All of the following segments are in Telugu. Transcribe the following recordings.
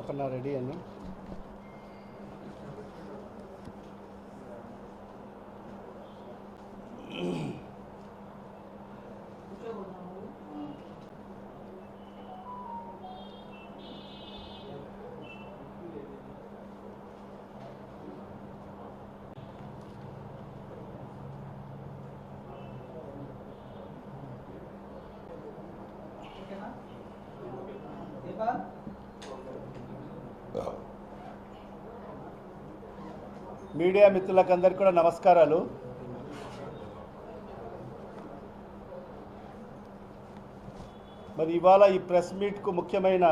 చెప్పన్నా రెడీ అని. మీడియా మిత్రులకందరికీ కూడా నమస్కారాలు. మరి ఇవాళ ఈ ప్రెస్ మీట్కు ముఖ్యమైన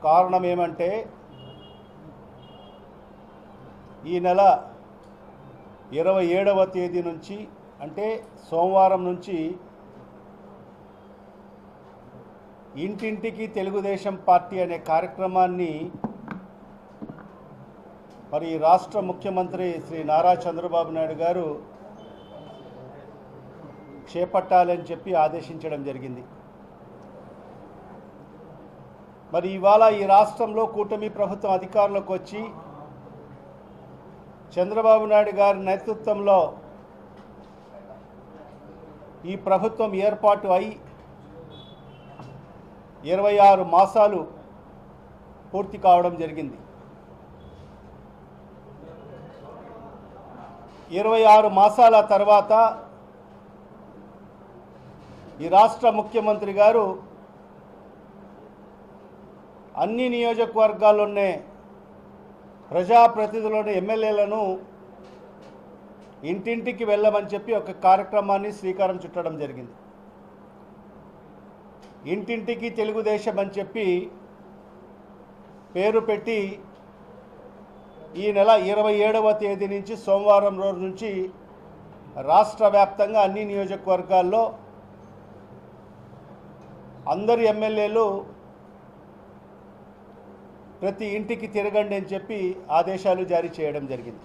కారణం ఏమంటే, ఈ నెల 27వ తేదీ నుంచి అంటే సోమవారం నుంచి ఇంటింటికి తెలుగుదేశం పార్టీ అనే కార్యక్రమాన్ని మరి రాష్ట్ర ముఖ్యమంత్రి శ్రీ నారా చంద్రబాబు నాయుడు గారు చేపట్టాలని చెప్పి ఆదేశించడం జరిగింది. మరి ఇవాళ ఈ రాష్ట్రంలో కూటమి ప్రభుత్వం అధికారంలోకి వచ్చి చంద్రబాబు నాయుడు గారి నేతృత్వంలో ఈ ప్రభుత్వం ఏర్పాటు అయి 26 మాసాలు పూర్తి కావడం జరిగింది. 26 మాసాల తర్వాత ఈ రాష్ట్ర ముఖ్యమంత్రి గారు అన్ని నియోజకవర్గాల్లోనే ప్రజాప్రతినిధులను ఎమ్మెల్యేలను ఇంటింటికి వెళ్ళమని చెప్పి ఒక కార్యక్రమాన్ని శ్రీకారం చుట్టడం జరిగింది. ఇంటింటికి తెలుగుదేశం అని చెప్పి పేరు పెట్టి ఈ నెల 27వ తేదీ నుంచి సోమవారం రోజు నుంచి రాష్ట్ర వ్యాప్తంగా అన్ని నియోజకవర్గాల్లో అందరు ఎమ్మెల్యేలు ప్రతి ఇంటికి తిరగండి అని చెప్పి ఆదేశాలు జారీ చేయడం జరిగింది.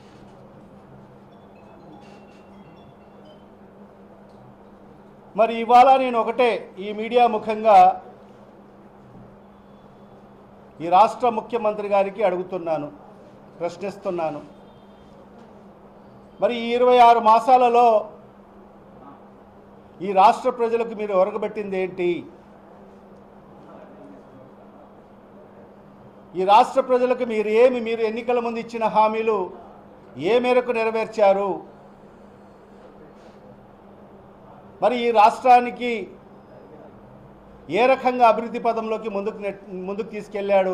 మరి ఇవాళ నేను ఒకటే ఈ మీడియా ముఖంగా ఈ రాష్ట్ర ముఖ్యమంత్రి గారికి అడుగుతున్నాను, ప్రశ్నిస్తున్నాను. మరి ఈ 26 మాసాలలో ఈ రాష్ట్ర ప్రజలకు మీరు ఒరగబెట్టింది ఏంటి? ఈ రాష్ట్ర ప్రజలకు మీరు ఎన్నికల ముందు ఇచ్చిన హామీలు ఏ మేరకు నెరవేర్చారు? మరి ఈ రాష్ట్రానికి ఏ రకంగా అభివృద్ధి పదంలోకి ముందుకు తీసుకెళ్ళాడు?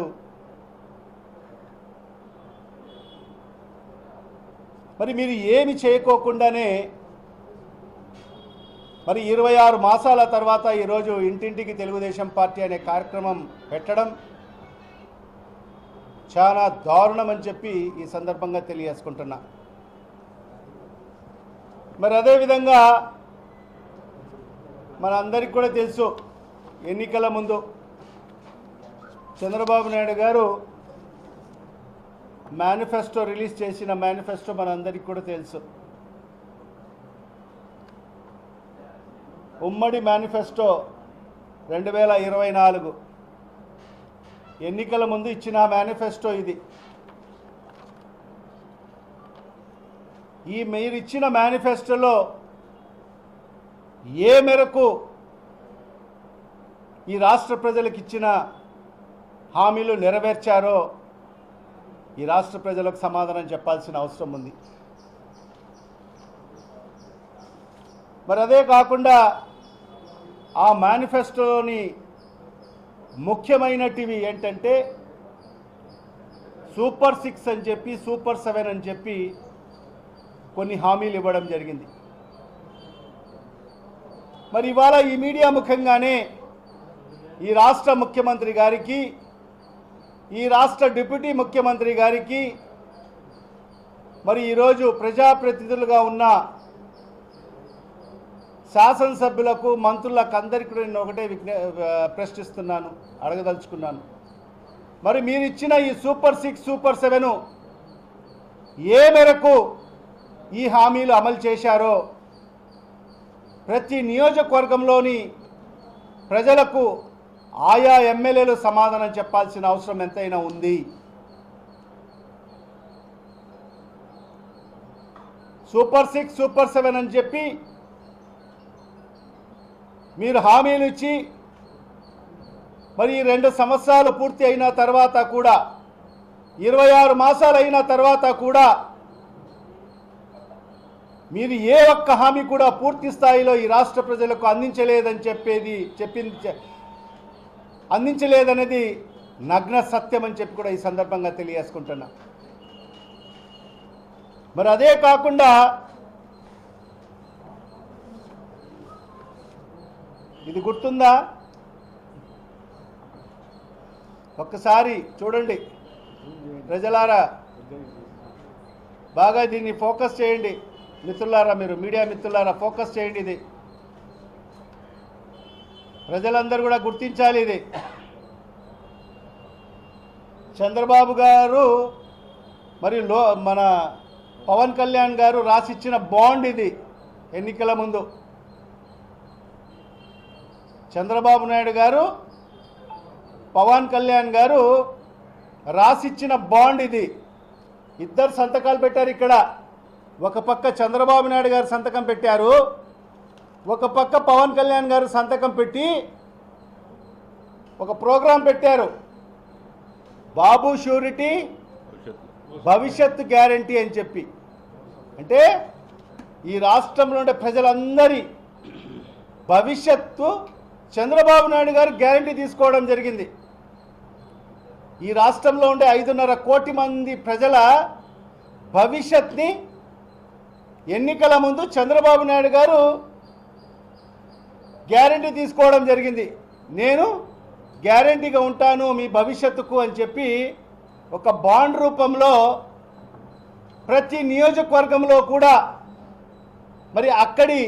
మరి మీరు ఏమి చేయకోకుండానే మరి 26 మాసాల తర్వాత ఈరోజు ఇంటింటికి తెలుగుదేశం పార్టీ అనే కార్యక్రమం పెట్టడం చాలా దారుణం అని చెప్పి ఈ సందర్భంగా తెలియజేసుకుంటున్నా. మరి అదేవిధంగా మనందరికీ కూడా తెలుసు, ఎన్నికల ముందు చంద్రబాబు నాయుడు గారు మేనిఫెస్టో రిలీజ్ చేసిన మేనిఫెస్టో మనందరికీ కూడా తెలుసు. ఉమ్మడి మేనిఫెస్టో 2024 ఎన్నికల ముందు ఇచ్చిన మేనిఫెస్టో ఇది. మీరు ఇచ్చిన మేనిఫెస్టోలో ఏ మేరకు ఈ రాష్ట్ర ప్రజలకు ఇచ్చిన హామీలు నెరవేర్చారో ఈ రాష్ట్ర ప్రజలకు సమాధానం చెప్పాల్సిన అవసరం ఉంది. మరి అదే కాకుండా ఆ మేనిఫెస్టోలోని ముఖ్యమైనటివి ఏంటంటే సూపర్ 6 అని చెప్పి సూపర్ 7 అని చెప్పి కొన్ని హామీలు ఇవ్వడం జరిగింది. మరి ఇవాళ ఈ మీడియా ముఖంగానే ఈ రాష్ట్ర ముఖ్యమంత్రి గారికి, ఈ రాష్ట్ర డిప్యూటీ ముఖ్యమంత్రి గారికి, మరి ఈరోజు ప్రజాప్రతినిధులుగా ఉన్న శాసనసభ్యులకు, మంత్రులకు అందరికీ నేను ఒకటే ప్రశ్నిస్తున్నాను, అడగదలుచుకున్నాను. మరి మీరు ఇచ్చిన ఈ సూపర్ 6, సూపర్ 7 ఏ మేరకు ఈ హామీలు అమలు చేశారో ప్రతి నియోజకవర్గంలోని ప్రజలకు ఆయా ఎమ్మెల్యేలు సమాధానం చెప్పాల్సిన అవసరం ఎంతైనా ఉంది. సూపర్ 6, సూపర్ 7 అని చెప్పి మీరు హామీలు ఇచ్చి మరి 2 సంవత్సరాలు పూర్తి అయిన తర్వాత కూడా 26 మాసాలు అయిన తర్వాత కూడా మీరు ఏ ఒక్క హామీ కూడా పూర్తి స్థాయిలో ఈ రాష్ట్ర ప్రజలకు అందించలేదనేది నగ్న సత్యం అని చెప్పి కూడా ఈ సందర్భంగా తెలియజేసుకుంటున్నా. మరి అదే కాకుండా ఇది గుర్తుందా? ఒక్కసారి చూడండి ప్రజలారా, బాగా దీన్ని ఫోకస్ చేయండి మిత్రులారా, మీరు మీడియా మిత్రులారా ఫోకస్ చేయండి. ఇది ప్రజలందరూ కూడా గుర్తించాలి. ఇది చంద్రబాబు గారు మరియు మన పవన్ కళ్యాణ్ గారు రాసిచ్చిన బాండ్ ఇది. ఎన్నికల ముందు చంద్రబాబు నాయుడు గారు, పవన్ కళ్యాణ్ గారు రాసిచ్చిన బాండ్ ఇది. ఇద్దరు సంతకాలు పెట్టారు ఇక్కడ. ఒక పక్క చంద్రబాబు నాయుడు గారు సంతకం పెట్టారు, ఒక పక్క పవన్ కళ్యాణ్ గారు సంతకం పెట్టి ఒక ప్రోగ్రాం పెట్టారు. బాబు షూరిటీ భవిష్యత్తు గ్యారంటీ అని చెప్పి. అంటే ఈ రాష్ట్రంలో ఉండే ప్రజలందరి భవిష్యత్తు చంద్రబాబు నాయుడు గారు గ్యారంటీ తీసుకోవడం జరిగింది. ఈ రాష్ట్రంలో ఉండే 5.5 కోటి మంది ప్రజల భవిష్యత్ని ఎన్నికల ముందు చంద్రబాబు నాయుడు గారు గ్యారంటీ తీసుకోవడం జరిగింది. నేను గ్యారంటీగా ఉంటాను మీ భవిష్యత్తుకు అని చెప్పి ఒక బాండ్ రూపంలో ప్రతి నియోజకవర్గంలో కూడా మరి అక్కడి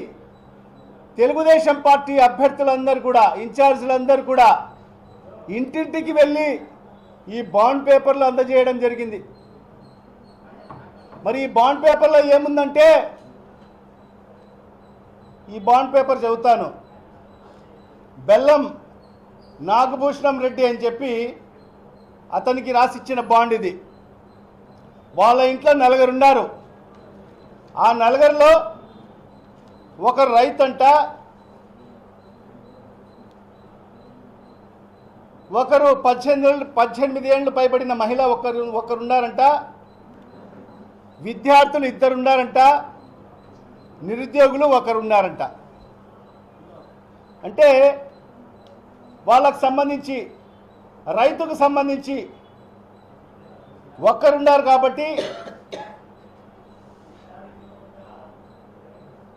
తెలుగుదేశం పార్టీ అభ్యర్థులందరూ కూడా, ఇన్ఛార్జీలందరూ కూడా ఇంటింటికి వెళ్ళి ఈ బాండ్ పేపర్లు అందజేయడం జరిగింది. మరి ఈ బాండ్ పేపర్లో ఏముందంటే, ఈ బాండ్ పేపర్ చదువుతాను. బెల్లం నాగభూషణం రెడ్డి అని చెప్పి అతనికి రాసిచ్చిన బాండ్ ఇది. వాళ్ళ ఇంట్లో 4 ఉన్నారు. ఆ 4లో ఒకరు రైతంట, ఒకరు 18 ఏళ్ళు పైబడిన మహిళ ఒకరున్నారంట, విద్యార్థులు 2 ఉన్నారంట, నిరుద్యోగులు 1 ఉన్నారంట. అంటే వాళ్ళకు సంబంధించి, రైతుకు సంబంధించి 1 ఉన్నారు కాబట్టి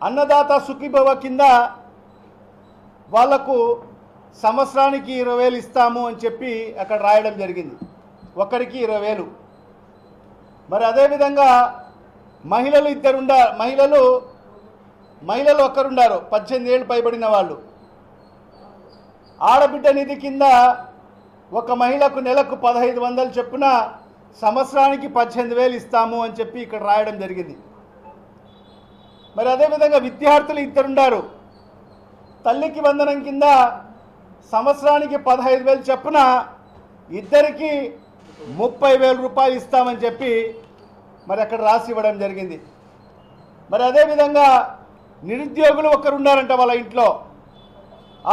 అన్నదాత సుఖీభవ కింద వాళ్లకు సంవత్సరానికి 20,000 ఇస్తాము అని చెప్పి అక్కడ రాయడం జరిగింది. ఒకరికి 20,000. మరి అదేవిధంగా మహిళలు 2 ఉన్నారు. మహిళలు 1 ఉన్నారు, 18 ఏళ్ళు పైబడిన వాళ్ళు. ఆడబిడ్డ నిధి కింద ఒక మహిళకు నెలకు 1500 చొప్పున సంవత్సరానికి 18,000 ఇస్తాము అని చెప్పి ఇక్కడ రాయడం జరిగింది. మరి అదేవిధంగా విద్యార్థులు 2 ఉన్నారు. తల్లికి వందనం కింద సంవత్సరానికి 15,000 చొప్పున ఇద్దరికి 30,000 రూపాయలు ఇస్తామని చెప్పి మరి అక్కడ రాసి ఇవ్వడం జరిగింది. మరి అదేవిధంగా నిరుద్యోగులు 1 ఉన్నారంట వాళ్ళ ఇంట్లో.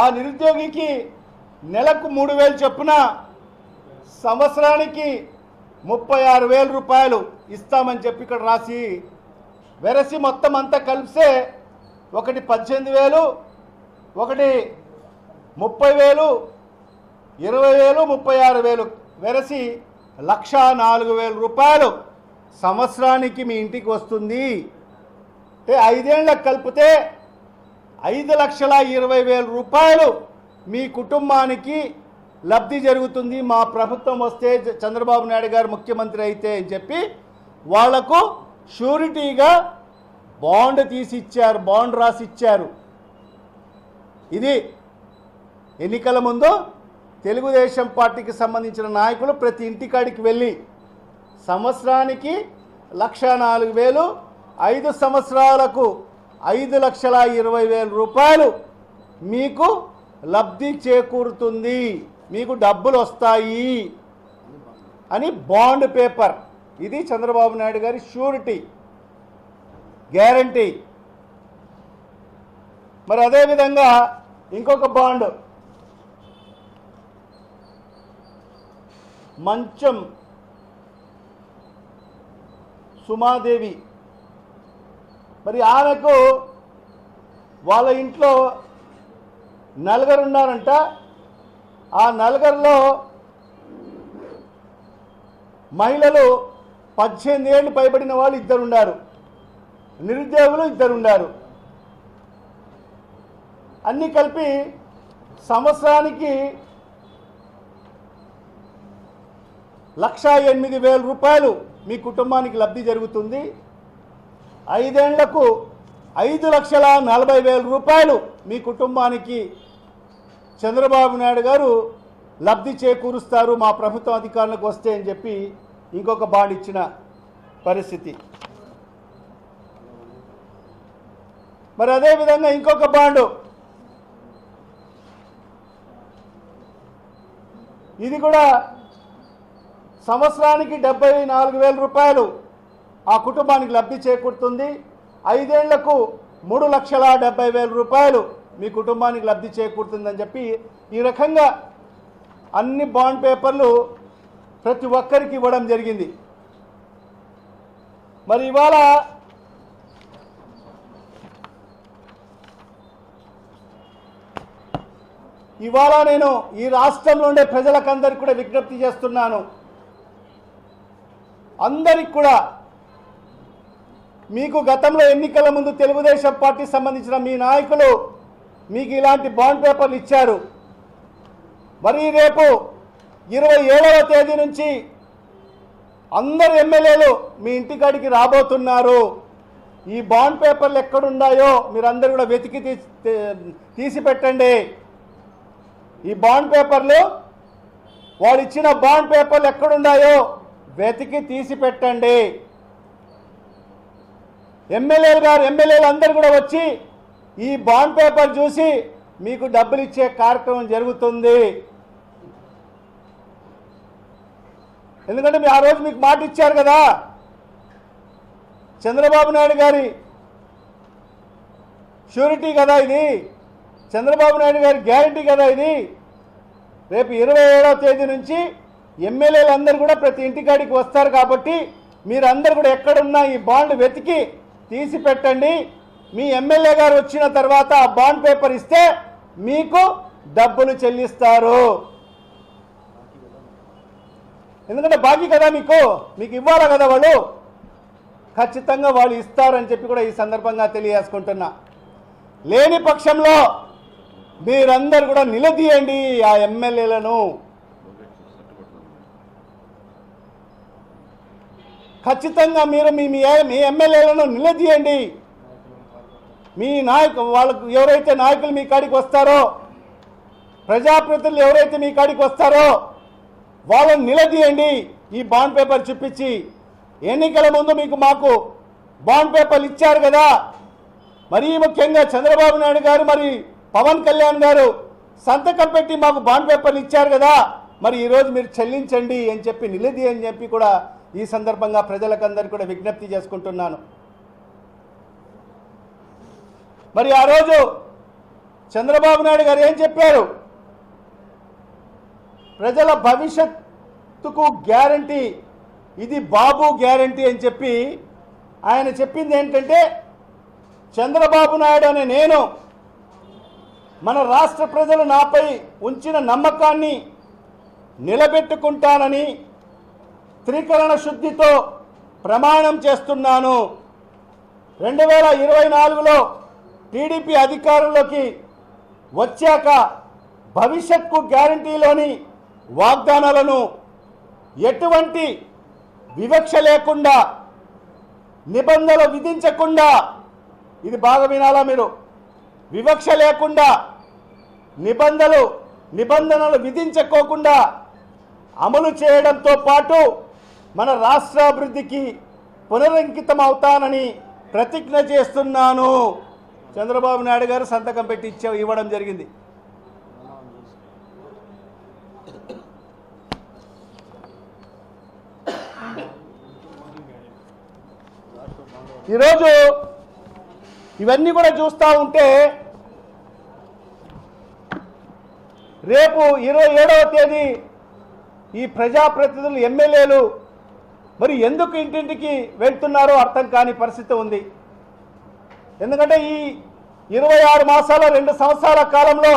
ఆ నిరుద్యోగికి నెలకు 3,000 చొప్పున సంవత్సరానికి 36,000 రూపాయలు ఇస్తామని చెప్పి ఇక్కడ రాసి వెరసి మొత్తం అంతా కలిపితే ఒకటి 18,000, ఒకటి 30,000, 20,000, 36,000 వెరసి 1,04,000 రూపాయలు సంవత్సరానికి మీ ఇంటికి వస్తుంది. అంటే 5 ఏళ్ళకు కలిపితే 5,20,000 రూపాయలు మీ కుటుంబానికి లబ్ధి జరుగుతుంది మా ప్రభుత్వం వస్తే, చంద్రబాబు నాయుడు గారు ముఖ్యమంత్రి అయితే అని చెప్పి వాళ్లకు షూరిటీగా బాండ్ తీసి ఇచ్చారు, బాండ్ రాసి ఇచ్చారు. ఇది ఎన్నికల ముందు తెలుగుదేశం పార్టీకి సంబంధించిన నాయకులు ప్రతి ఇంటికాడికి వెళ్ళి సంవత్సరానికి 1,04,000, 5 సంవత్సరాలకు 5,20,000 రూపాయలు మీకు లబ్ధి చేకూరుతుంది, మీకు డబ్బులు వస్తాయి అని బాండ్ పేపర్. ఇది చంద్రబాబు నాయుడు గారి షూరిటీ, గ్యారంటీ. మరి అదేవిధంగా ఇంకొక బాండ్, మంచం సుమాదేవి. మరి ఆమెకు వాళ్ళ ఇంట్లో నలుగురు ఉన్నారంట. ఆ నలుగురిలో మహిళలు 18 ఏళ్ళు పైబడిన వాళ్ళు 2 ఉన్నారు, నిరుద్యోగులు 2 ఉన్నారు. అన్నీ కలిపి సంవత్సరానికి 1,08,000 రూపాయలు మీ కుటుంబానికి లబ్ధి జరుగుతుంది. 5 ఏళ్లకు 5,40,000 రూపాయలు మీ కుటుంబానికి చంద్రబాబు నాయుడు గారు లబ్ధి చేకూరుస్తారు మా ప్రభుత్వం అధికారంలోకి వస్తే అని చెప్పి ఇంకొక బాండ్ ఇచ్చిన పరిస్థితి. మరి అదేవిధంగా ఇంకొక బాండు, ఇది కూడా సంవత్సరానికి 74,000 రూపాయలు ఆ కుటుంబానికి లబ్ధి చేకూరుతుంది. 5 ఏళ్లకు 3,70,000 రూపాయలు మీ కుటుంబానికి లబ్ధి చేకూరుతుందని చెప్పి ఈ రకంగా అన్ని బాండ్ పేపర్లు ప్రతి ఒక్కరికి ఇవ్వడం జరిగింది. మరి ఇవాళ నేను ఈ రాష్ట్రంలో ఉండే ప్రజలకందరికీ కూడా విజ్ఞప్తి చేస్తున్నాను. అందరికి కూడా, మీకు గతంలో ఎన్నికల ముందు తెలుగుదేశం పార్టీ సంబంధించిన మీ నాయకులు మీకు ఇలాంటి బాండ్ పేపర్లు ఇచ్చారు. మరి రేపు 27వ తేదీ నుంచి అందరు ఎమ్మెల్యేలు మీ ఇంటికాడికి రాబోతున్నారు. ఈ బాండ్ పేపర్లు ఎక్కడున్నాయో మీరందరూ కూడా వెతికి తీసి పెట్టండి. ఈ బాండ్ పేపర్లు, వాళ్ళు ఇచ్చిన బాండ్ పేపర్లు ఎక్కడున్నాయో వెతికి తీసి పెట్టండి. ఎమ్మెల్యేలు అందరూ కూడా వచ్చి ఈ బాండ్ పేపర్ చూసి మీకు డబ్బులు ఇచ్చే కార్యక్రమం జరుగుతుంది. ఎందుకంటే ఆ రోజు మీకు మాట ఇచ్చారు కదా, చంద్రబాబు నాయుడు గారి షూరిటీ కదా ఇది, చంద్రబాబు నాయుడు గారి గ్యారంటీ కదా ఇది. రేపు 27వ తేదీ నుంచి ఎమ్మెల్యేలు అందరూ కూడా ప్రతి ఇంటికాడికి వస్తారు కాబట్టి మీరందరూ కూడా ఎక్కడున్నా ఈ బాండ్ వెతికి తీసి పెట్టండి. మీ ఎమ్మెల్యే గారు వచ్చిన తర్వాత ఆ బాండ్ పేపర్ ఇస్తే మీకు డబ్బులు చెల్లిస్తారు. ఎందుకంటే బాకీ కదా, మీకు ఇవ్వాలి కదా, వాళ్ళు ఖచ్చితంగా వాళ్ళు ఇస్తారని చెప్పి కూడా ఈ సందర్భంగా తెలియజేసుకుంటున్నా. లేని పక్షంలో మీరందరూ కూడా నిలదీయండి ఆ ఎమ్మెల్యేలను. ఖచ్చితంగా మీరు మీ ఎమ్మెల్యేలను నిలదీయండి. మీ వాళ్ళకు ఎవరైతే నాయకులు మీ కాడికి వస్తారో, ప్రజాప్రతినిధులు ఎవరైతే మీ కాడికి వస్తారో వాళ్ళని నిలదీయండి. ఈ బాండ్ పేపర్ చూపించి, ఎన్నికల ముందు మాకు బాండ్ పేపర్లు ఇచ్చారు కదా, మరీ ముఖ్యంగా చంద్రబాబు నాయుడు గారు మరి పవన్ కళ్యాణ్ గారు సంతకం పెట్టి మాకు బాండ్ పేపర్లు ఇచ్చారు కదా, మరి ఈరోజు మీరు చెల్లించండి అని చెప్పి నిలదీ అని చెప్పి కూడా ఈ సందర్భంగా ప్రజలకందరికీ కూడా విజ్ఞప్తి చేసుకుంటున్నాను. మరి ఆ రోజు చంద్రబాబు నాయుడు గారు ఏం చెప్పారు? ప్రజల భవిష్యత్తుకు గ్యారంటీ, ఇది బాబు గ్యారంటీ అని చెప్పి ఆయన చెప్పింది ఏంటంటే, చంద్రబాబు నాయుడు అనే నేను మన రాష్ట్ర ప్రజలు నాపై ఉంచిన నమ్మకాన్ని నిలబెట్టుకుంటానని త్రికరణ శుద్ధితో ప్రమాణం చేస్తున్నాను. 2024లో టీడీపీ అధికారంలోకి వచ్చాక భవిష్యత్కు గ్యారంటీలోని వాగ్దానాలను ఎటువంటి వివక్ష లేకుండా, నిబంధనలు విధించకుండా, ఇది బాగా వినాలా మీరు, వివక్ష లేకుండా నిబంధనలు విధించుకోకుండా అమలు చేయడంతో పాటు మన రాష్ట్రాభివృద్ధికి పునరంకితం అవుతానని ప్రతిజ్ఞ చేస్తున్నాను. చంద్రబాబు నాయుడు గారు సంతకం పెట్టి ఇవ్వడం జరిగింది. ఈరోజు ఇవన్నీ కూడా చూస్తూ ఉంటే రేపు 27వ తేదీ ఈ ప్రజాప్రతినిధులు ఎమ్మెల్యేలు మరి ఎందుకు ఇంటింటికి వెళ్తున్నారో అర్థం కాని పరిస్థితి ఉంది. ఎందుకంటే ఈ 26 మాసాల 2 సంవత్సరాల కాలంలో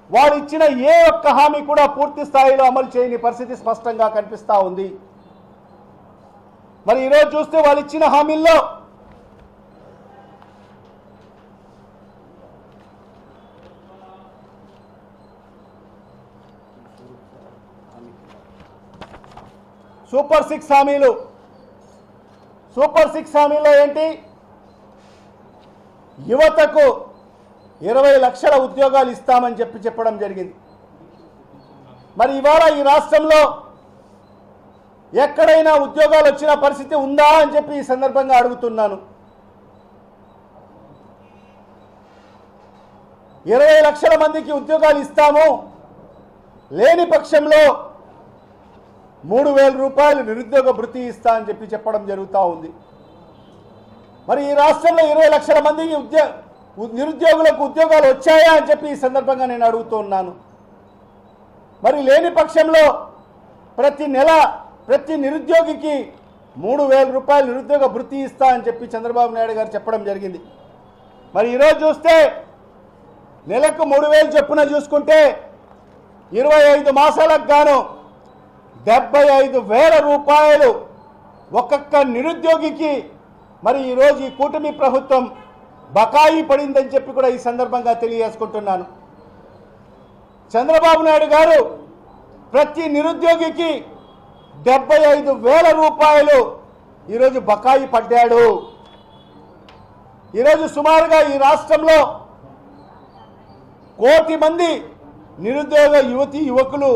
వారు ఇచ్చిన ఏ ఒక్క హామీ కూడా పూర్తి స్థాయిలో అమలు చేయని పరిస్థితి స్పష్టంగా కనిపిస్తూ ఉంది. మరి ఈరోజు చూస్తే వాళ్ళు ఇచ్చిన హామీల్లో సూపర్ 6 హామీలు. సూపర్ 6 హామీలో ఏంటి? యువతకు 20 లక్షల ఉద్యోగాలు ఇస్తామని చెప్పడం జరిగింది. మరి ఇవాళ ఈ రాష్ట్రంలో ఎక్కడైనా ఉద్యోగాలు వచ్చిన పరిస్థితి ఉందా అని చెప్పి ఈ సందర్భంగా అడుగుతున్నాను. 20 లక్షల మందికి ఉద్యోగాలు ఇస్తాము, లేని పక్షంలో 3,000 రూపాయలు నిరుద్యోగ భృతి ఇస్తా అని చెప్పడం జరుగుతూ ఉంది. మరి ఈ రాష్ట్రంలో 20 లక్షల మందికి నిరుద్యోగులకు ఉద్యోగాలు వచ్చాయా అని చెప్పి ఈ సందర్భంగా నేను అడుగుతూ ఉన్నాను. మరి లేని పక్షంలో ప్రతి నెల ప్రతి నిరుద్యోగికి 3,000 రూపాయలు నిరుద్యోగ భృతి ఇస్తా అని చెప్పి చంద్రబాబు నాయుడు గారు చెప్పడం జరిగింది. మరి ఈరోజు చూస్తే నెలకు 3,000 చొప్పున చూసుకుంటే 25 మాసాలకు గాను 75,000 రూపాయలు ఒక్కొక్క నిరుద్యోగికి మరి ఈరోజు ఈ కూటమి ప్రభుత్వం బకాయి పడిందని చెప్పి కూడా ఈ సందర్భంగా తెలియజేసుకుంటున్నాను. చంద్రబాబు నాయుడు గారు ప్రతి నిరుద్యోగికి 75,000 రూపాయలు ఈరోజు బకాయి పడ్డాడు. ఈరోజు సుమారుగా ఈ రాష్ట్రంలో 1 కోటి మంది నిరుద్యోగ యువతీ యువకులు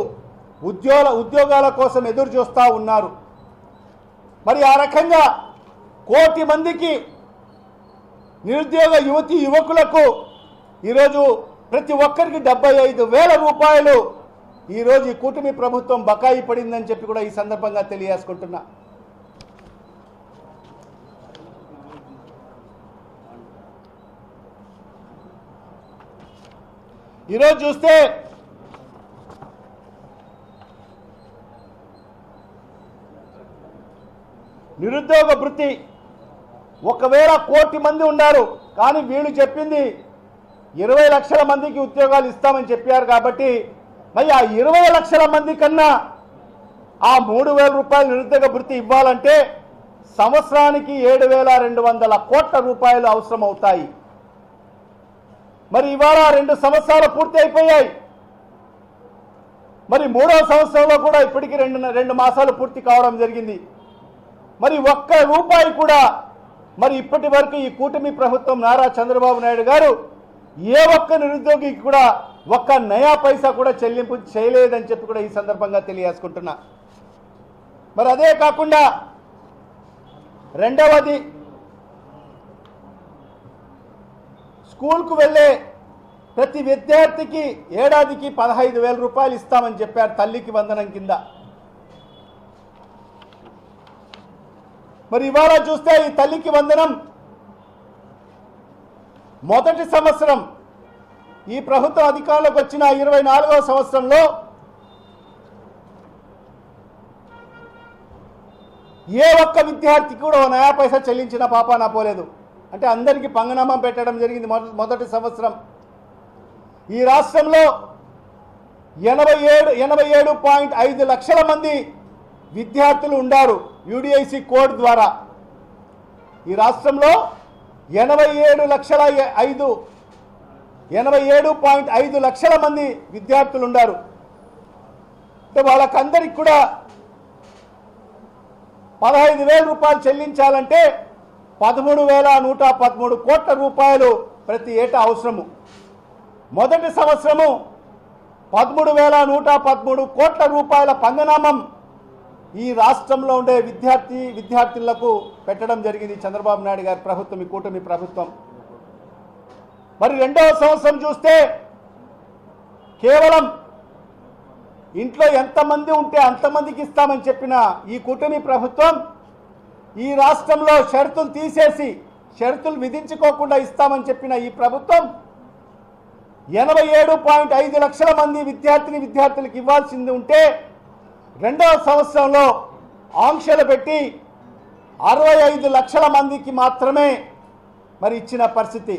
ఉద్యోగాల కోసం ఎదురు చూస్తూ ఉన్నారు. మరి ఆ రకంగా 1 కోటి మందికి నిరుద్యోగ యువతీ యువకులకు ఈరోజు ప్రతి ఒక్కరికి 75,000 రూపాయలు ఈరోజు ఈ కూటమి ప్రభుత్వం బకాయి పడిందని చెప్పి కూడా ఈ సందర్భంగా తెలియజేసుకుంటున్నా. ఈరోజు చూస్తే నిరుద్యోగ భృతి ఒకవేళ 1 కోటి మంది ఉన్నారు, కానీ వీళ్ళు చెప్పింది 20 లక్షల మందికి ఉద్యోగాలు ఇస్తామని చెప్పారు. కాబట్టి మరి ఆ 20 లక్షల మంది కన్నా ఆ 3,000 రూపాయలు నిరుద్యోగ భృతి ఇవ్వాలంటే సంవత్సరానికి 7,200 కోట్ల రూపాయలు అవసరం అవుతాయి. మరి ఇవాళ 2 సంవత్సరాలు పూర్తి అయిపోయాయి. మరి 3వ సంవత్సరంలో కూడా ఇప్పటికీ 2 మాసాలు పూర్తి కావడం జరిగింది. మరి 1 రూపాయి కూడా మరి ఇప్పటి వరకు ఈ కూటమి ప్రభుత్వం నారా చంద్రబాబు నాయుడు గారు ఏ ఒక్క నిరుద్యోగికి కూడా 1 నయా పైసా కూడా చెల్లింపు చేయలేదని చెప్పి కూడా ఈ సందర్భంగా తెలియజేసుకుంటున్నా. మరి అదే కాకుండా రెండవది, స్కూల్కు వెళ్ళే ప్రతి విద్యార్థికి ఏడాదికి 15,000 రూపాయలు ఇస్తామని చెప్పారు తల్లికి వందనం కింద. మరి ఇవాళ చూస్తే ఈ తల్లికి వందనం మొదటి సంవత్సరం ఈ ప్రభుత్వం అధికారంలోకి వచ్చిన 24వ సంవత్సరంలో ఏ ఒక్క విద్యార్థికి కూడా 1 నయా పైసా చెల్లించిన పాపాన పోలేదు. అంటే అందరికీ పంగనామం పెట్టడం జరిగింది మొదటి సంవత్సరం. ఈ రాష్ట్రంలో 87.5 లక్షల మంది విద్యార్థులు ఉన్నారు యూడిఐసి కోడ్ ద్వారా. ఈ రాష్ట్రంలో 87.5 లక్షల మంది విద్యార్థులు ఉన్నారు. అంటే వాళ్ళకందరికి కూడా 15,000 రూపాయలు చెల్లించాలంటే 13,113 కోట్ల రూపాయలు ప్రతి ఏటా అవసరము. మొదటి సంవత్సరము 13,113 కోట్ల రూపాయల పంగనామం ఈ రాష్ట్రంలో ఉండే విద్యార్థులకు పెట్టడం జరిగింది చంద్రబాబు నాయుడు గారి ప్రభుత్వం, ఈ కూటమి ప్రభుత్వం. మరి 2వ సంవత్సరం చూస్తే కేవలం ఇంట్లో ఎంతమంది ఉంటే అంతమందికి ఇస్తామని చెప్పిన ఈ కూటమి ప్రభుత్వం ఈ రాష్ట్రంలో షరతులు తీసేసి షరతులు విధించుకోకుండా ఇస్తామని చెప్పిన ఈ ప్రభుత్వం 87.5 లక్షల మంది విద్యార్థులకు ఇవ్వాల్సింది ఉంటే రెండవ సంవత్సరంలో ఆంక్షలు పెట్టి 65 లక్షల మందికి మాత్రమే మరి ఇచ్చిన పరిస్థితి.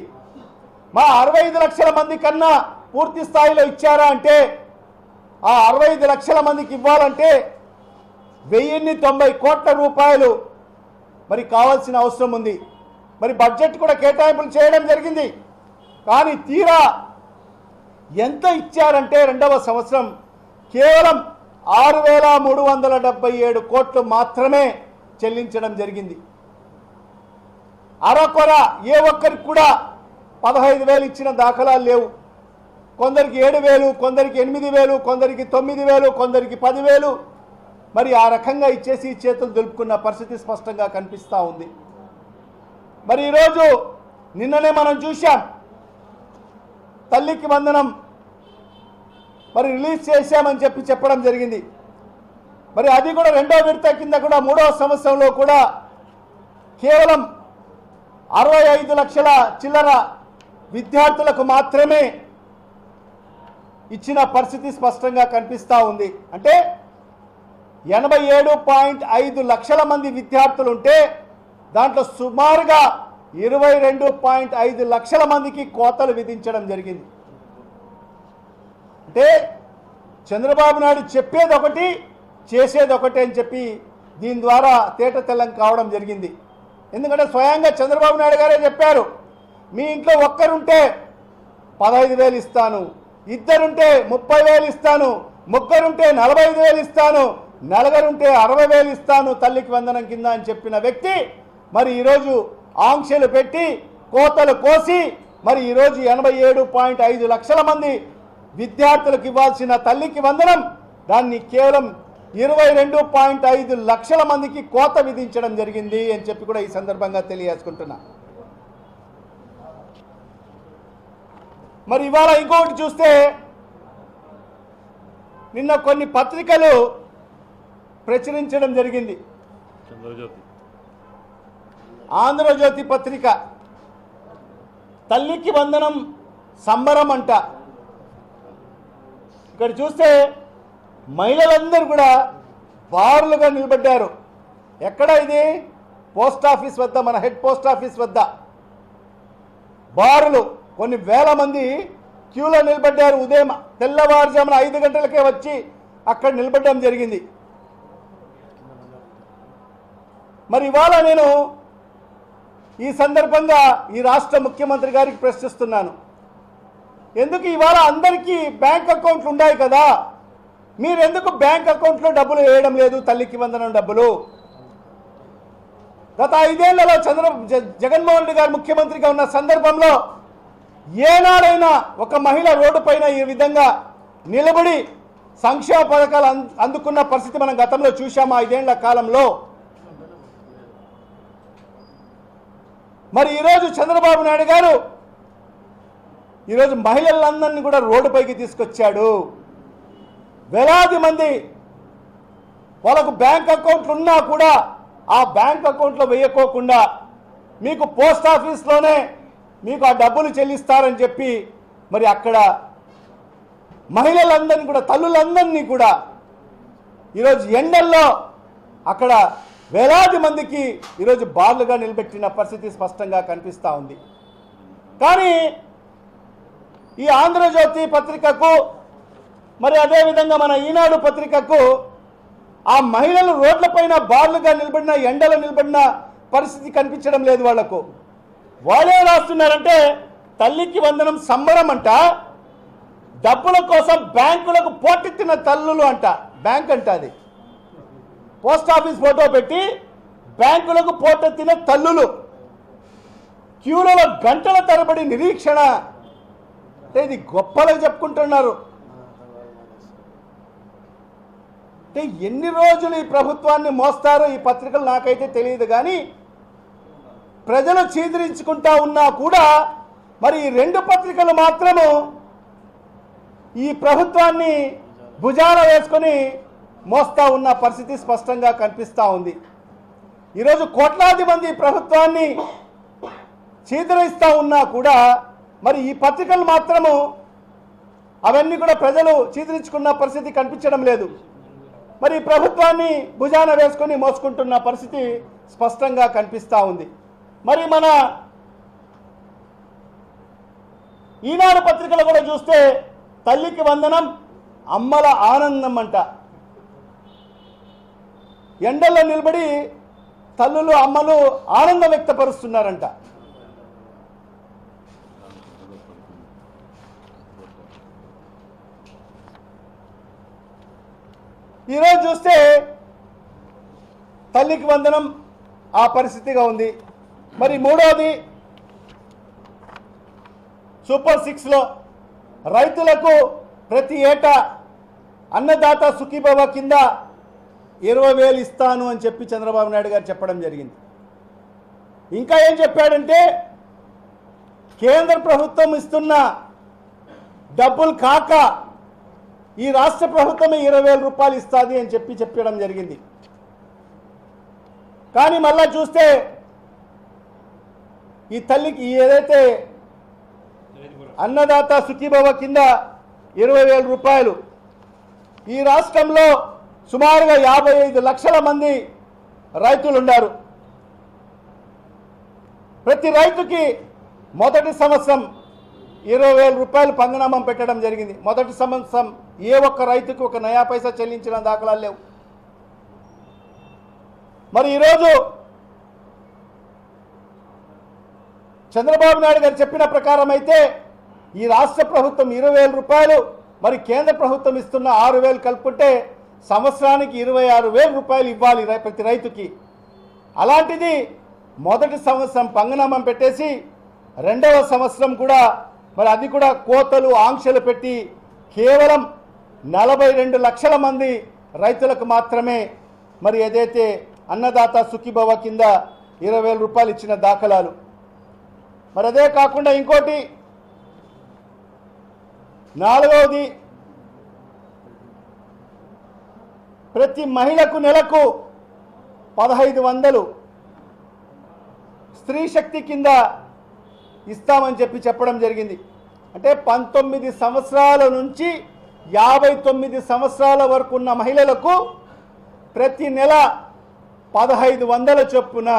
మా 65 లక్షల మంది కన్నా పూర్తి స్థాయిలో ఇచ్చారా అంటే ఆ 65 లక్షల మందికి ఇవ్వాలంటే 1090 కోట్ల రూపాయలు మరి కావాల్సిన అవసరం ఉంది. మరి బడ్జెట్ కూడా కేటాయింపులు చేయడం జరిగింది. కానీ తీరా ఎంత ఇచ్చారంటే రెండవ సంవత్సరం కేవలం 6,377 కోట్లు మాత్రమే చెల్లించడం జరిగింది. అరకొర ఏ ఒక్కరికి కూడా 15,000 ఇచ్చిన దాఖలాలు లేవు. కొందరికి 7,000, కొందరికి 8,000, కొందరికి 9,000, కొందరికి 10,000 మరి ఆ రకంగా ఇచ్చేసి చేతులు దులుపుకున్న పరిస్థితి స్పష్టంగా కనిపిస్తూ ఉంది. మరి ఈరోజు నిన్ననే మనం చూశాం తల్లికి వందనం మరి రిలీజ్ చేశామని చెప్పడం జరిగింది. మరి అది కూడా రెండో విడత కింద కూడా మూడవ సంవత్సరంలో కూడా కేవలం 65 లక్షల చిల్లర విద్యార్థులకు మాత్రమే ఇచ్చిన పరిస్థితి స్పష్టంగా కనిపిస్తూ ఉంది. అంటే 87.5 లక్షల మంది విద్యార్థులు ఉంటే దాంట్లో సుమారుగా 22.5 లక్షల మందికి కోతలు విధించడం జరిగింది. అంటే చంద్రబాబు నాయుడు చెప్పేది ఒకటి చేసేది ఒకటి అని చెప్పి దీని ద్వారా తేట తెల్లం కావడం జరిగింది. ఎందుకంటే స్వయంగా చంద్రబాబు నాయుడు గారే చెప్పారు, మీ ఇంట్లో ఒక్కరుంటే 15,000 ఇస్తాను, ఇద్దరుంటే 30,000 ఇస్తాను, ముగ్గురుంటే 45,000 ఇస్తాను, నలుగురుంటే 60,000 ఇస్తాను తల్లికి వందనం కింద అని చెప్పిన వ్యక్తి మరి ఈరోజు ఆంక్షలు పెట్టి కోతలు కోసి మరి ఈరోజు 87.5 లక్షల మంది విద్యార్థులకు ఇవ్వాల్సిన తల్లికి వందనం దాన్ని కేవలం 22.5 లక్షల మందికి కోత విధించడం జరిగింది అని చెప్పి కూడా ఈ సందర్భంగా తెలియజేసుకుంటున్నా. మరి ఇవాళ ఇంకొకటి చూస్తే నిన్న కొన్ని పత్రికలు ప్రచురించడం జరిగింది. ఆంధ్రజ్యోతి పత్రిక తల్లికి వందనం సంబరం అంట. ఇక్కడ చూస్తే మహిళలందరూ కూడా బారులుగా నిలబడ్డారు. ఎక్కడ ఇది? పోస్ట్ ఆఫీస్ వద్ద, మన హెడ్ పోస్ట్ ఆఫీస్ వద్ద బారులు కొన్ని వేల మంది క్యూలో నిలబడ్డారు. ఉదయం తెల్లవారుజామున 5 గంటలకే వచ్చి అక్కడ నిలబడడం జరిగింది. మరి ఇవాళ నేను ఈ సందర్భంగా ఈ రాష్ట్ర ముఖ్యమంత్రి గారికి ప్రశ్నిస్తున్నాను, ఎందుకు ఇవాళ అందరికీ బ్యాంక్ అకౌంట్లు ఉన్నాయి కదా, మీరు ఎందుకు బ్యాంక్ అకౌంట్లో డబ్బులు వేయడం లేదు? తల్లికి వందనం డబ్బులు గత 5 ఏళ్లలో జగన్మోహన్ రెడ్డి గారు ముఖ్యమంత్రిగా ఉన్న సందర్భంలో ఏనాడైనా ఒక మహిళ రోడ్డు పైన ఈ విధంగా నిలబడి సంక్షేమ పథకాలు అందుకున్న పరిస్థితి మనం గతంలో చూశాము 5 ఏళ్ల కాలంలో. మరి ఈరోజు చంద్రబాబు నాయుడు గారు ఈరోజు మహిళలందరినీ కూడా రోడ్డుపైకి తీసుకొచ్చాడు. వేలాది మంది వాళ్ళకు బ్యాంక్ అకౌంట్లు ఉన్నా కూడా ఆ బ్యాంక్ అకౌంట్లో వేయకోకుండా మీకు పోస్ట్ ఆఫీస్లోనే మీకు ఆ డబ్బులు చెల్లిస్తారని చెప్పి మరి అక్కడ మహిళలందరినీ కూడా తల్లులందరినీ కూడా ఈరోజు ఎండల్లో అక్కడ వేలాది మందికి ఈరోజు బార్లుగా నిలబెట్టిన పరిస్థితి స్పష్టంగా కనిపిస్తూ ఉంది. కానీ ఈ ఆంధ్రజ్యోతి పత్రికకు మరి అదేవిధంగా మన ఈనాడు పత్రికకు ఆ మహిళలు రోడ్లపైన బార్లుగా నిలబడిన ఎండలో నిలబడిన పరిస్థితి కనిపించడం లేదు. వాళ్లకు వాళ్ళే రాస్తున్నారంటే తల్లికి వందనం సంబరం అంట, డబ్బుల కోసం బ్యాంకులకు పోటెత్తిన తల్లులు అంట. బ్యాంక్ అంట అది, పోస్ట్ ఆఫీస్ ఫోటో పెట్టి బ్యాంకులకు పోటెత్తిన తల్లులు క్యూలలో గంటల తరబడి నిరీక్షణ. అంటే ఇది గొప్పలకు చెప్పుకుంటున్నారు. అంటే ఎన్ని రోజులు ఈ ప్రభుత్వాన్ని మోస్తారో ఈ పత్రికలు నాకైతే తెలియదు. కానీ ప్రజలు చీదరించుకుంటా ఉన్నా కూడా మరి ఈ 2 పత్రికలు మాత్రము ఈ ప్రభుత్వాన్ని భుజాన వేసుకొని మోస్తా ఉన్న పరిస్థితి స్పష్టంగా కనిపిస్తూ ఉంది. ఈరోజు కోట్లాది మంది ప్రభుత్వాన్ని చీదరిస్తూ ఉన్నా కూడా మరి ఈ పత్రికలు మాత్రము అవన్నీ కూడా ప్రజలు చీదరించుకున్న పరిస్థితి కనిపించడం లేదు. మరి ప్రభుత్వాన్ని భుజాన వేసుకొని మోసుకుంటున్న పరిస్థితి స్పష్టంగా కనిపిస్తూ ఉంది. మరి మన ఈనాడు పత్రికలు కూడా చూస్తే తల్లికి వందనం, అమ్మల ఆనందం అంట. ఎండల్లో నిలబడి తల్లులు అమ్మలు ఆనందం వ్యక్తపరుస్తున్నారంట. ఈరోజు చూస్తే తల్లికి వందనం ఆ పరిస్థితిగా ఉంది. మరి మూడవది సూపర్ 6లో రైతులకు ప్రతి ఏటా అన్నదాత సుఖీభవ కింద 20,000 ఇస్తాను అని చెప్పి చంద్రబాబు నాయుడు గారు చెప్పడం జరిగింది. ఇంకా ఏం చెప్పాడంటే కేంద్ర ప్రభుత్వం ఇస్తున్న డబ్బులు కాక ఈ రాష్ట్ర ప్రభుత్వమే 20,000 రూపాయలు ఇస్తుంది అని చెప్పడం జరిగింది. కానీ మళ్ళా చూస్తే ఈ తల్లికి ఏదైతే అన్నదాత సుఖీభవ కింద 20,000 రూపాయలు ఈ రాష్ట్రంలో సుమారుగా 55 లక్షల మంది రైతులు ఉన్నారు. ప్రతి రైతుకి మొదటి సంవత్సరం 20,000 రూపాయలు పంగనామం పెట్టడం జరిగింది. మొదటి సంవత్సరం ఏ ఒక్క రైతుకు ఒక నయా పైసా చెల్లించిన దాఖలాలు లేవు. మరి ఈరోజు చంద్రబాబు నాయుడు గారు చెప్పిన ప్రకారం అయితే ఈ రాష్ట్ర ప్రభుత్వం 20,000 రూపాయలు, మరి కేంద్ర ప్రభుత్వం ఇస్తున్న 6,000 కలుపుకుంటే సంవత్సరానికి 26,000 రూపాయలు ఇవ్వాలి ప్రతి రైతుకి. అలాంటిది మొదటి సంవత్సరం పంగనామం పెట్టేసి రెండవ సంవత్సరం కూడా మరి అది కూడా కోతలు ఆంక్షలు పెట్టి కేవలం 42 లక్షల మంది రైతులకు మాత్రమే మరి ఏదైతే అన్నదాత సుఖీభవ కింద 20,000 రూపాయలు ఇచ్చిన దాఖలాలు. మరి అదే కాకుండా ఇంకోటి నాలుగవది ప్రతి మహిళకు నెలకు 1,500 స్త్రీ శక్తి కింద ఇస్తామని చెప్పడం జరిగింది. అంటే 19 సంవత్సరాల నుంచి 59 సంవత్సరాల వరకు ఉన్న మహిళలకు ప్రతి నెల 1,500 చొప్పున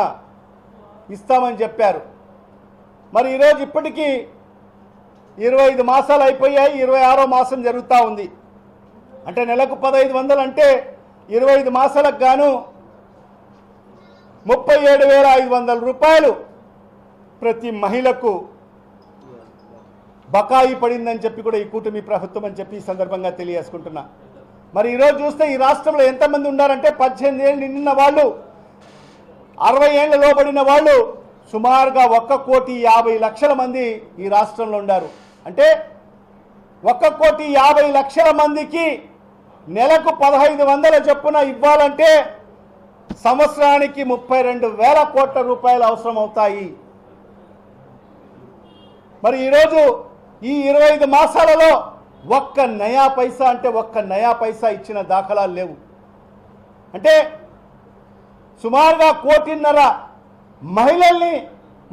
ఇస్తామని చెప్పారు. మరి ఈరోజు ఇప్పటికీ 25 మాసాలు అయిపోయాయి, 26వ మాసం జరుగుతూ ఉంది. అంటే నెలకు 1,500 అంటే 25 మాసాలకు గాను 37,500 రూపాయలు ప్రతి మహిళకు బకాయి పడిందని చెప్పి కూడా ఈ కూటమి ప్రభుత్వం అని చెప్పి ఈ సందర్భంగా తెలియజేసుకుంటున్నా. మరి ఈరోజు చూస్తే ఈ రాష్ట్రంలో ఎంతమంది ఉన్నారంటే 18 ఏళ్ళు నిండిన వాళ్ళు, 60 ఏళ్ళ లోబడిన వాళ్ళు సుమారుగా 1,50,00,000 మంది ఈ రాష్ట్రంలో ఉన్నారు. అంటే 1,50,00,000 మందికి నెలకు 1,500 చొప్పున ఇవ్వాలంటే సంవత్సరానికి 32,000 కోట్ల రూపాయలు అవసరం అవుతాయి. మరి ఈరోజు ఈ 25 మాసాలలో ఒక్క నయా పైసా అంటే ఒక్క నయా పైసా ఇచ్చిన దాఖలాలు లేవు. అంటే సుమారుగా 1,500,000 మహిళల్ని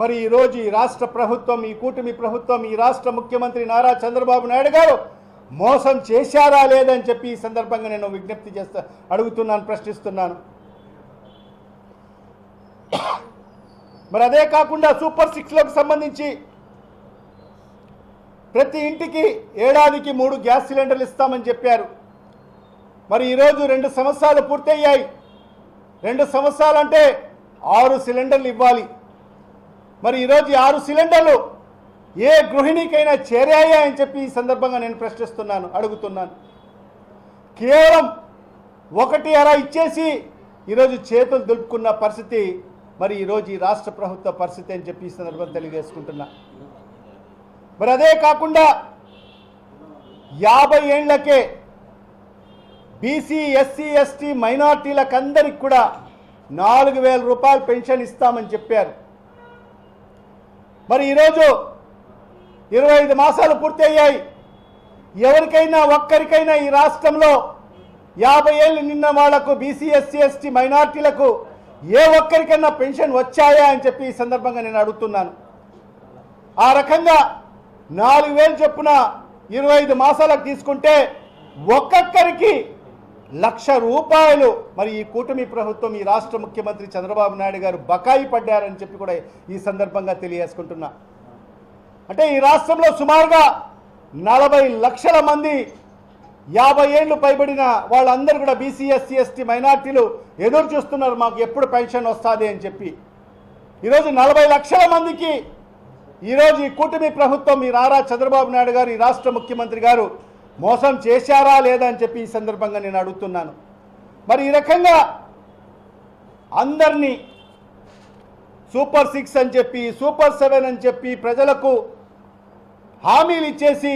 మరి ఈరోజు ఈ రాష్ట్ర ప్రభుత్వం, ఈ కూటమి ప్రభుత్వం, ఈ రాష్ట్ర ముఖ్యమంత్రి నారా చంద్రబాబు నాయుడు గారు మోసం చేశారా లేదని చెప్పి ఈ సందర్భంగా నేను విజ్ఞప్తి అడుగుతున్నాను, ప్రశ్నిస్తున్నాను. మరి అదే కాకుండా సూపర్ 6లకు సంబంధించి ప్రతి ఇంటికి ఏడాదికి 3 గ్యాస్ సిలిండర్లు ఇస్తామని చెప్పారు. మరి ఈరోజు 2 సంవత్సరాలు పూర్తయ్యాయి. 2 సంవత్సరాలు అంటే 6 సిలిండర్లు ఇవ్వాలి. మరి ఈరోజు 6 సిలిండర్లు ఏ గృహిణికైనా చేరాయా అని చెప్పి ఈ సందర్భంగా నేను ప్రశ్నిస్తున్నాను, అడుగుతున్నాను. కేవలం 1 ఇచ్చేసి ఈరోజు చేతులు దులుపుకున్న పరిస్థితి మరి ఈరోజు ఈ రాష్ట్ర ప్రభుత్వ పరిస్థితి అని చెప్పి ఈ సందర్భంగా తెలియజేసుకుంటున్నా. మరి అదే కాకుండా 50 ఏళ్లకే బీసీ, ఎస్సీ, ఎస్టీ మైనార్టీలకు అందరికి కూడా 4,000 రూపాయలు పెన్షన్ ఇస్తామని చెప్పారు. మరి ఈరోజు 25 మాసాలు పూర్తి అయ్యాయి. ఎవరికైనా ఒక్కరికైనా ఈ రాష్ట్రంలో 50 ఏళ్ళు నిన్న వాళ్లకు బీసీ, ఎస్సీ, ఎస్టీ మైనార్టీలకు ఏ ఒక్కరికన్నా పెన్షన్ వచ్చాయా అని చెప్పి ఈ సందర్భంగా నేను అడుగుతున్నాను. ఆ రకంగా 4,000 చొప్పున 25 మాసాలకు తీసుకుంటే ఒక్కొక్కరికి ₹1,00,000 మరి ఈ కూటమి ప్రభుత్వం, ఈ రాష్ట్ర ముఖ్యమంత్రి చంద్రబాబు నాయుడు గారు బకాయి పడ్డారని చెప్పి కూడా ఈ సందర్భంగా తెలియజేసుకుంటున్నా. అంటే ఈ రాష్ట్రంలో సుమారుగా 40 లక్షల మంది 50 ఏళ్ళు పైబడిన వాళ్ళందరూ కూడా బీసీ, ఎస్సీ, ఎస్టీ, మైనార్టీలు ఎదురు చూస్తున్నారు మాకు ఎప్పుడు పెన్షన్ వస్తుంది అని చెప్పి. ఈరోజు 40 లక్షల మందికి ఈరోజు ఈ కూటమి ప్రభుత్వం, ఈ నారా చంద్రబాబు నాయుడు గారు, ఈ రాష్ట్ర ముఖ్యమంత్రి గారు మోసం చేశారా లేదా అని చెప్పి ఈ సందర్భంగా నేను అడుగుతున్నాను. మరి ఈ రకంగా అందరినీ సూపర్ 6 అని చెప్పి, సూపర్ 7 అని చెప్పి ప్రజలకు హామీలు ఇచ్చేసి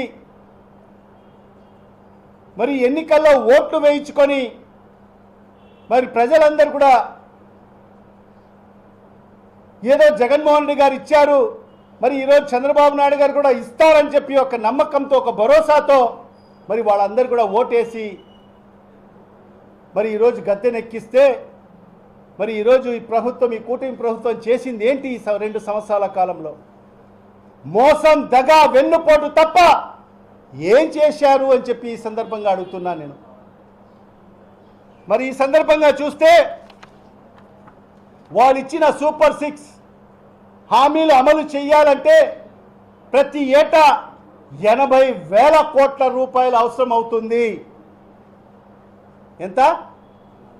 మరి ఎన్నికల్లో ఓట్లు వేయించుకొని మరి ప్రజలందరూ కూడా ఏదో జగన్మోహన్ రెడ్డి గారు ఇచ్చారు, మరి ఈరోజు చంద్రబాబు నాయుడు గారు కూడా ఇస్తారని చెప్పి ఒక నమ్మకంతో, ఒక భరోసాతో మరి వాళ్ళందరూ కూడా ఓటేసి మరి ఈరోజు గద్దెనెక్కిస్తే మరి ఈరోజు ఈ ప్రభుత్వం, ఈ కూటమి ప్రభుత్వం చేసింది ఏంటి ఈ 2 సంవత్సరాల కాలంలో? మోసం, దగ, వెన్నుపోటు తప్ప ఏం చేశారు అని చెప్పి ఈ సందర్భంగా అడుగుతున్నాను నేను. మరి ఈ సందర్భంగా చూస్తే వాళ్ళు ఇచ్చిన సూపర్ 6 హామీలు అమలు చేయాలంటే ప్రతి ఏటా 80,000 కోట్ల రూపాయలు అవసరం అవుతుంది. ఎంత?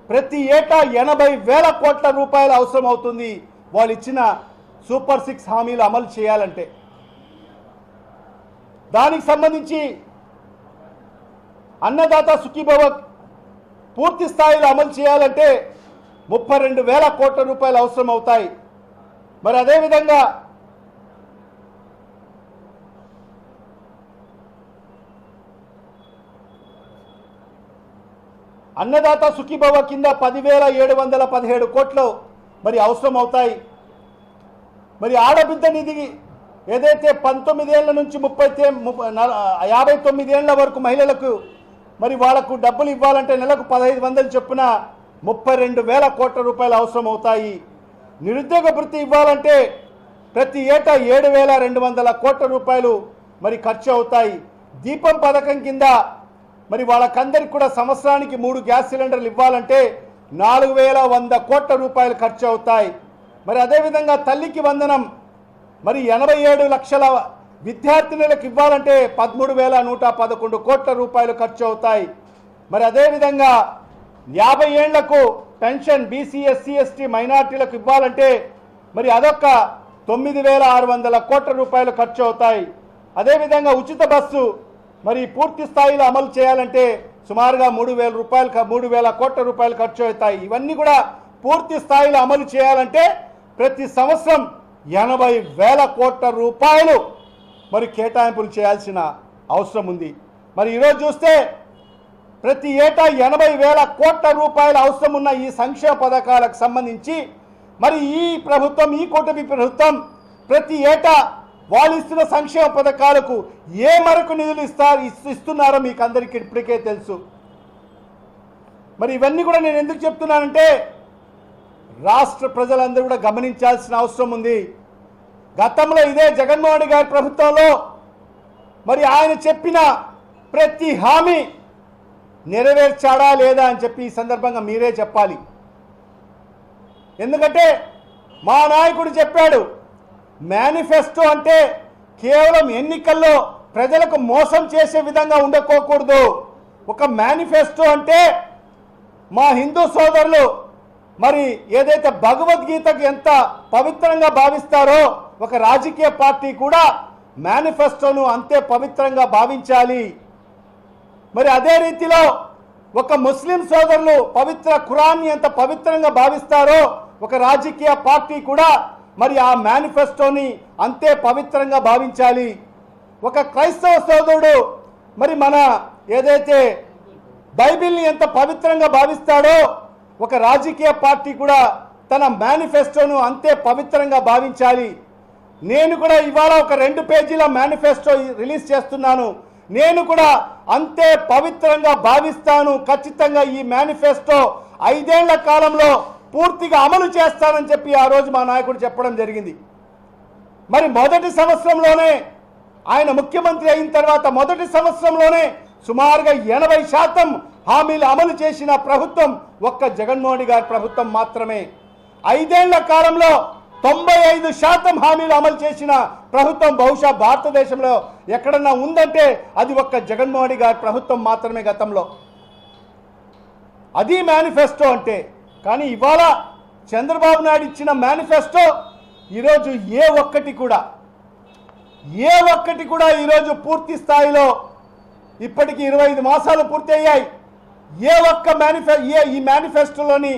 ప్రతి ఏటా 80,000 కోట్ల రూపాయలు అవసరం అవుతుంది వాళ్ళు ఇచ్చిన సూపర్ 6 హామీలు అమలు చేయాలంటే. దానికి సంబంధించి అన్నదాత సుఖీభవ పూర్తి స్థాయిలో అమలు చేయాలంటే 32,000 కోట్ల రూపాయలు అవసరం అవుతాయి. మరి అదేవిధంగా అన్నదాత సుఖీభవ కింద 10,717 కోట్లు మరి అవసరం అవుతాయి. మరి ఆడబిడ్డ నిధి ఏదైతే 19 ఏళ్ల నుంచి 59 ఏళ్ల వరకు మహిళలకు మరి వాళ్లకు డబ్బులు ఇవ్వాలంటే నెలకు 1,500 చొప్పున 32,000 కోట్ల రూపాయలు అవసరం అవుతాయి. నిరుద్యోగ భృతి ఇవ్వాలంటే ప్రతి ఏటా 7,200 కోట్ల రూపాయలు మరి ఖర్చు అవుతాయి. దీపం పథకం కింద మరి వాళ్ళకందరికి కూడా సంవత్సరానికి 3 గ్యాస్ సిలిండర్లు ఇవ్వాలంటే 4,100 కోట్ల రూపాయలు ఖర్చు అవుతాయి. మరి అదేవిధంగా తల్లికి వందనం మరి 87 లక్షల విద్యార్థినులకు ఇవ్వాలంటే 13,111 కోట్ల రూపాయలు ఖర్చు అవుతాయి. మరి అదేవిధంగా 50 ఏళ్లకు పెన్షన్ బీసీ, ఎస్సీ, ఎస్టీ, మైనార్టీలకు ఇవ్వాలంటే మరి అదొక 9,600 కోట్ల రూపాయలు ఖర్చు అవుతాయి. అదేవిధంగా ఉచిత బస్సు మరి పూర్తి స్థాయిలో అమలు చేయాలంటే సుమారుగా 3,000 కోట్ల రూపాయలు ఖర్చు అవుతాయి. ఇవన్నీ కూడా పూర్తి స్థాయిలో అమలు చేయాలంటే ప్రతి సంవత్సరం 80,000 కోట్ల రూపాయలు మరి కేటాయింపులు చేయాల్సిన అవసరం ఉంది. మరి ఈరోజు చూస్తే ప్రతి ఏటా 80,000 కోట్ల రూపాయల అవసరం ఉన్న ఈ సంక్షేమ పథకాలకు సంబంధించి మరి ఈ ప్రభుత్వం, ఈ కూటమి ప్రభుత్వం ప్రతి ఏటా వాళ్ళు ఇస్తున్న సంక్షేమ పథకాలకు ఏ మేరకు నిధులు ఇస్తున్నారో మీకు అందరికీ ఇప్పటికే తెలుసు. మరి ఇవన్నీ కూడా నేను ఎందుకు చెప్తున్నానంటే రాష్ట్ర ప్రజలందరూ కూడా గమనించాల్సిన అవసరం ఉంది. గతంలో ఇదే జగన్మోహన్ రెడ్డి గారి ప్రభుత్వంలో మరి ఆయన చెప్పిన ప్రతి హామీ నెరవేర్చాడా లేదా అని చెప్పి ఈ సందర్భంగా మీరే చెప్పాలి. ఎందుకంటే మా నాయకుడు చెప్పాడు, మేనిఫెస్టో అంటే కేవలం ఎన్నికల్లో ప్రజలకు మోసం చేసే విధంగా ఉండకోకూడదు. ఒక మేనిఫెస్టో అంటే మా హిందూ సోదరులు మరి ఏదైతే భగవద్గీతకు ఎంత పవిత్రంగా భావిస్తారో ఒక రాజకీయ పార్టీ కూడా మేనిఫెస్టోను అంతే పవిత్రంగా భావించాలి. మరి అదే రీతిలో ఒక ముస్లిం సోదరులు పవిత్ర ఖురాన్ని ఎంత పవిత్రంగా భావిస్తారో ఒక రాజకీయ పార్టీ కూడా మరి ఆ మేనిఫెస్టోని అంతే పవిత్రంగా భావించాలి. ఒక క్రైస్తవ సోదరుడు మరి మన ఏదైతే బైబిల్ని ఎంత పవిత్రంగా భావిస్తాడో ఒక రాజకీయ పార్టీ కూడా తన మేనిఫెస్టోను అంతే పవిత్రంగా భావించాలి. నేను కూడా ఇవాళ ఒక 2 పేజీల మేనిఫెస్టో రిలీజ్ చేస్తున్నాను. నేను కూడా అంతే పవిత్రంగా భావిస్తాను. ఖచ్చితంగా ఈ మేనిఫెస్టో 5 ఏళ్ల కాలంలో పూర్తిగా అమలు చేస్తానని చెప్పి ఆ రోజు మా నాయకుడు చెప్పడం జరిగింది. మరి మొదటి సంవత్సరంలోనే ఆయన ముఖ్యమంత్రి అయిన తర్వాత మొదటి సంవత్సరంలోనే సుమారుగా 80% హామీలు అమలు చేసిన ప్రభుత్వం ఒక్క జగన్మోహన్ రెడ్డి గారి ప్రభుత్వం మాత్రమే. 5 ఏళ్ల కాలంలో 95% హామీలు అమలు చేసిన ప్రభుత్వం బహుశా భారతదేశంలో ఎక్కడన్నా ఉందంటే అది ఒక్క జగన్మోహన్ రెడ్డి గారి ప్రభుత్వం మాత్రమే గతంలో. అది మేనిఫెస్టో అంటే. కానీ ఇవాళ చంద్రబాబు నాయుడు ఇచ్చిన మేనిఫెస్టో ఈరోజు ఏ ఒక్కటి కూడా ఈరోజు పూర్తి స్థాయిలో ఇప్పటికి 25 మాసాలు పూర్తి అయ్యాయి. ఈ మేనిఫెస్టోలోని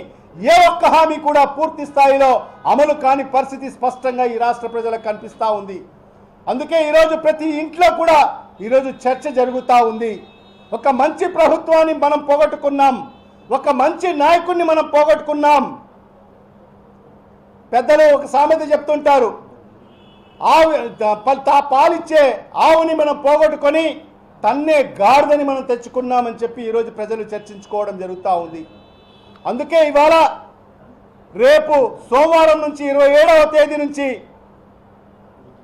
ఏ ఒక్క హామీ కూడా పూర్తి స్థాయిలో అమలు కాని పరిస్థితి స్పష్టంగా ఈ రాష్ట్ర ప్రజలకు కనిపిస్తూ ఉంది. అందుకే ఈరోజు ప్రతి ఇంట్లో కూడా ఈరోజు చర్చ జరుగుతూ ఉంది. ఒక మంచి ప్రభుత్వాన్ని మనం పోగొట్టుకున్నాం, ఒక మంచి నాయకుడిని మనం పోగొట్టుకున్నాం. పెద్దలు ఒక సామెత చెప్తుంటారు, పాలిచ్చే ఆవుని మనం పోగొట్టుకొని తన్నే గాడిదని మనం తెచ్చుకున్నామని చెప్పి ఈరోజు ప్రజలు చర్చించుకోవడం జరుగుతూ ఉంది. అందుకే ఇవాళ రేపు సోమవారం నుంచి 27వ తేదీ నుంచి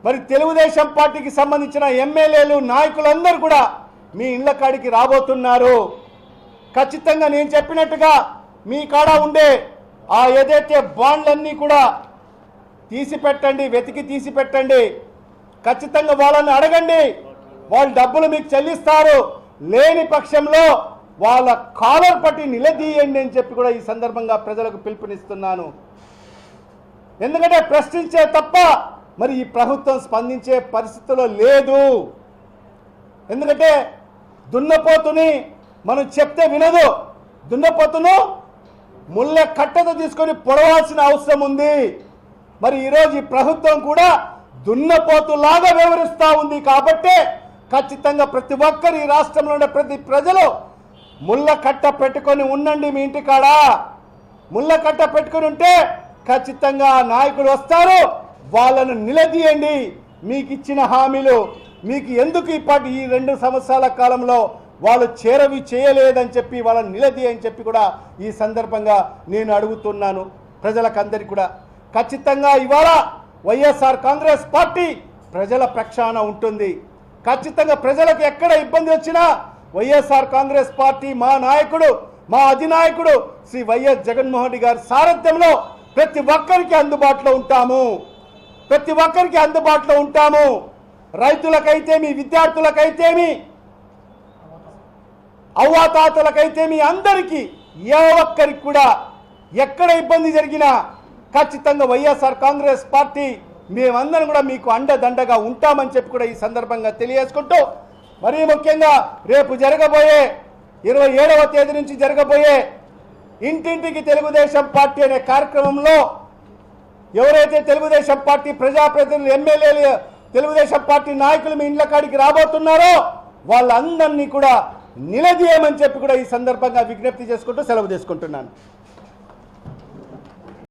మరి తెలుగుదేశం పార్టీకి సంబంధించిన ఎమ్మెల్యేలు నాయకులందరూ కూడా మీ ఇళ్ల కాడికి రాబోతున్నారు. ఖచ్చితంగా నేను చెప్పినట్టుగా మీ కాడ ఉండే ఆ ఏదైతే బాండ్లన్నీ కూడా తీసి పెట్టండి, వెతికి తీసి పెట్టండి. ఖచ్చితంగా వాళ్ళని అడగండి, వాళ్ళు డబ్బులు మీకు చెల్లిస్తారు. లేని పక్షంలో వాళ్ళ కాలర్ పట్టి నిలదీయండి అని చెప్పి కూడా ఈ సందర్భంగా ప్రజలకు పిలుపునిస్తున్నాను. ఎందుకంటే ప్రశ్నించే తప్ప మరి ఈ ప్రభుత్వం స్పందించే పరిస్థితిలో లేదు. ఎందుకంటే దున్నపోతుని మనం చెప్తే వినదు. దున్నపోతును ముళ్ళ కట్టతో తీసుకొని పొడవాల్సిన అవసరం ఉంది. మరి ఈరోజు ఈ ప్రభుత్వం కూడా దున్నపోతులాగా వ్యవహరిస్తూ ఉంది. కాబట్టి ఖచ్చితంగా ప్రతి ఒక్కరు ఈ రాష్ట్రంలో ఉండే ప్రతి ప్రజలు ముళ్ళ కట్ట పెట్టుకొని ఉండండి. మీ ఇంటికాడ ముళ్ళ కట్ట పెట్టుకొని ఉంటే ఖచ్చితంగా నాయకులు వస్తారు, వాళ్ళను నిలదీయండి. మీకు ఇచ్చిన హామీలు మీకు ఎందుకు ఈ 2 సంవత్సరాల కాలంలో వాళ్ళు చేరవి చేయలేదని చెప్పి వాళ్ళని నిలదీయని చెప్పి కూడా ఈ సందర్భంగా నేను అడుగుతున్నాను ప్రజలకందరికీ కూడా. ఖచ్చితంగా ఇవాళ వైఎస్ఆర్ కాంగ్రెస్ పార్టీ ప్రజల పక్షాన ఉంటుంది. ఖచ్చితంగా ప్రజలకు ఎక్కడ ఇబ్బంది వచ్చినా వైఎస్ఆర్ కాంగ్రెస్ పార్టీ మా నాయకుడు, మా అధినాయకుడు శ్రీ వైఎస్ జగన్మోహన్ రెడ్డి గారి సారథ్యంలో ప్రతి ఒక్కరికి అందుబాటులో ఉంటాము. రైతులకైతేమి, విద్యార్థులకైతేమి, అవ్వాతాతలకైతేమి, అందరికీ ఏ ఒక్కరికి కూడా ఎక్కడ ఇబ్బంది జరిగినా ఖచ్చితంగా వైఎస్ఆర్ కాంగ్రెస్ పార్టీ మేమందరం కూడా మీకు అండదండగా ఉంటామని చెప్పి కూడా ఈ సందర్భంగా తెలియజేసుకుంటూ, మరీ ముఖ్యంగా రేపు జరగబోయే 27వ తేదీ నుంచి జరగబోయే ఇంటింటికి తెలుగుదేశం పార్టీ అనే కార్యక్రమంలో ఎవరైతే తెలుగుదేశం పార్టీ ప్రజాప్రతినిధులు, ఎమ్మెల్యేలు, తెలుగుదేశం పార్టీ నాయకులు మీ ఇండ్ల కాడికి రాబోతున్నారో వాళ్ళందరినీ కూడా నిలదీయమని చెప్పి కూడా ఈ సందర్భంగా విజ్ఞప్తి చేసుకుంటూ సెలవు తీసుకుంటున్నాను.